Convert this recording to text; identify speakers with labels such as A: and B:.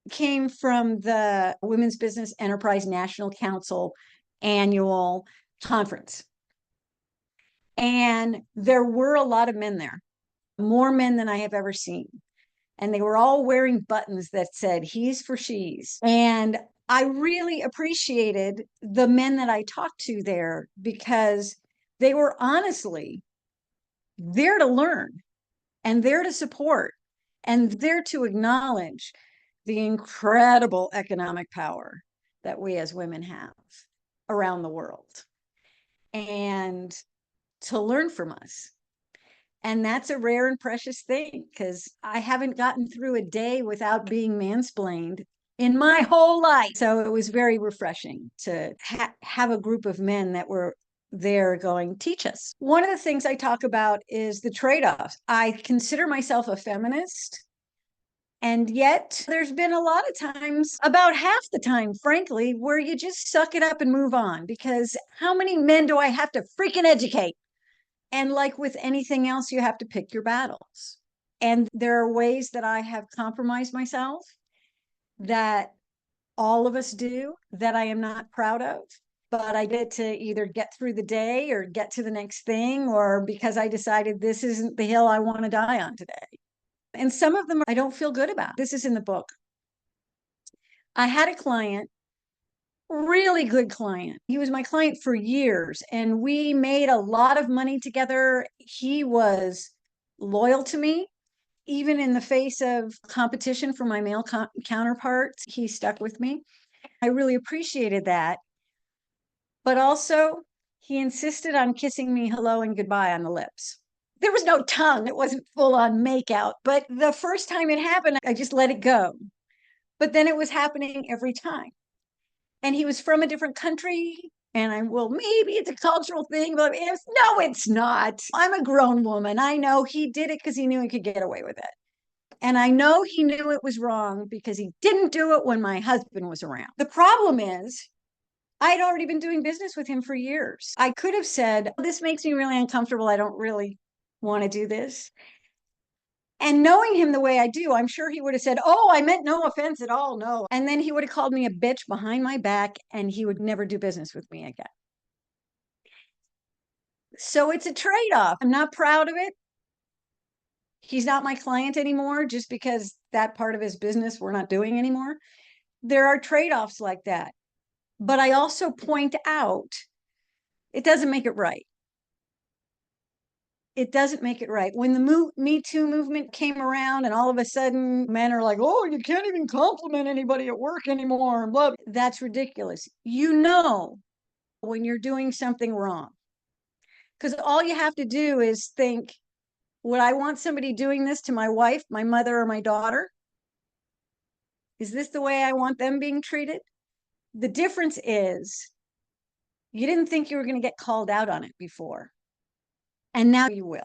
A: came from the Women's Business Enterprise National Council annual conference. And there were a lot of men there, more men than I have ever seen. And they were all wearing buttons that said, he's for she's. And I really appreciated the men that I talked to there because they were honestly there to learn and there to support and there to acknowledge the incredible economic power that we as women have around the world and to learn from us. And that's a rare and precious thing because I haven't gotten through a day without being mansplained in my whole life. So it was very refreshing to have a group of men that were there going, teach us. One of the things I talk about is the trade-offs. I consider myself a feminist. And yet there's been a lot of times, about half the time, frankly, where you just suck it up and move on because how many men do I have to freaking educate? And like with anything else, you have to pick your battles. And there are ways that I have compromised myself that all of us do that I am not proud of. But I get to either get through the day or get to the next thing, or because I decided this isn't the hill I want to die on today. And some of them I don't feel good about. This is in the book. I had a client, really good client. He was my client for years and we made a lot of money together. He was loyal to me, even in the face of competition from my male counterparts. He stuck with me. I really appreciated that. But also, he insisted on kissing me hello and goodbye on the lips. There was no tongue. It wasn't full on makeout. But the first time it happened, I just let it go. But then it was happening every time. And he was from a different country. And maybe it's a cultural thing, but no, it's not. I'm a grown woman. I know he did it because he knew he could get away with it. And I know he knew it was wrong because he didn't do it when my husband was around. The problem is, I'd already been doing business with him for years. I could have said, this makes me really uncomfortable. I don't really want to do this. And knowing him the way I do, I'm sure he would have said, oh, I meant no offense at all. No. And then he would have called me a bitch behind my back and he would never do business with me again. So it's a trade-off. I'm not proud of it. He's not my client anymore just because that part of his business we're not doing anymore. There are trade-offs like that. But I also point out it doesn't make it right. It doesn't make it right. When the Me Too movement came around and all of a sudden men are like, oh, you can't even compliment anybody at work anymore. Blah. That's ridiculous. You know when you're doing something wrong. Because all you have to do is think, would I want somebody doing this to my wife, my mother, or my daughter? Is this the way I want them being treated? The difference is you didn't think you were going to get called out on it before. And now you will.